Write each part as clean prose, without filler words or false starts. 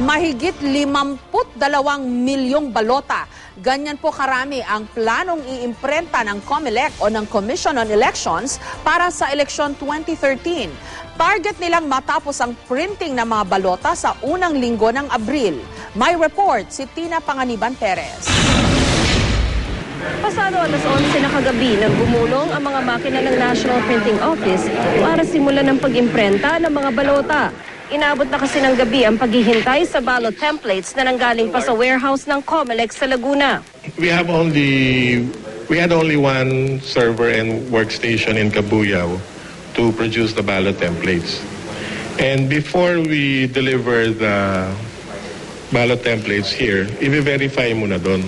Mahigit 52 milyong balota. Ganyan po karami ang planong iimprenta ng COMELEC o ng Commission on Elections para sa eleksyon 2013. Target nilang matapos ang printing ng mga balota sa unang linggo ng Abril. May report si Tina Panganiban Perez. Pasado alas 11 na kagabi nang bumulong ang mga makina ng National Printing Office para simulan ng pag-imprenta ng mga balota. Inabot na kasi ng gabi ang paghihintay sa ballot templates na nanggaling pa sa warehouse ng COMELEC sa Laguna. We had only one server and workstation in Cabuyao to produce the ballot templates. And before we deliver the ballot templates here, i-verify muna doon.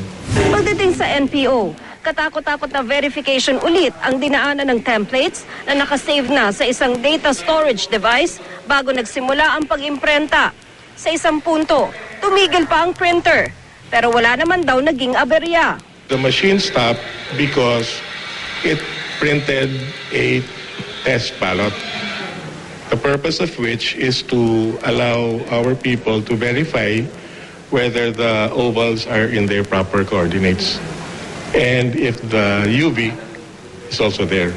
Pagdating sa NPO, katakot-takot na verification ulit ang dinaanan ng templates na nakasave na sa isang data storage device bago nagsimula ang pag-imprenta. Sa isang punto, tumigil pa ang printer, pero wala naman daw naging aberya. The machine stopped because it printed a test ballot, the purpose of which is to allow our people to verify whether the ovals are in their proper coordinates and if the UV is also there.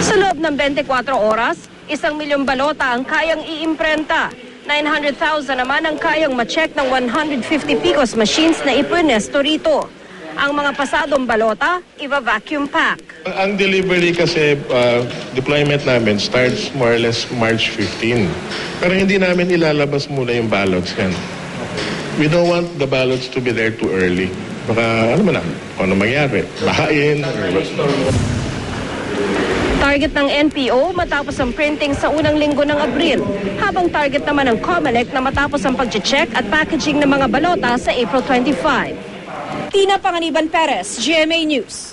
Sa loob ng 24 oras, 1 milyong balota ang kayang iimprenta. 900,000 naman ang kayang ma-check ng 150 PICOS machines na ipunesto rito. Ang mga pasadong balota, iba-vacuum pack. Ang delivery kasi, deployment namin starts more or less March 15. Pero hindi namin ilalabas muna yung ballots yan. We don't want the ballots to be there too early. Baka, ano man ano mangyari, bahain. Target ng NPO matapos ang printing sa unang linggo ng Abril, habang target naman ng COMELEC na matapos ang pag-check at packaging ng mga balota sa April 25. Tina Panganiban Perez, GMA News.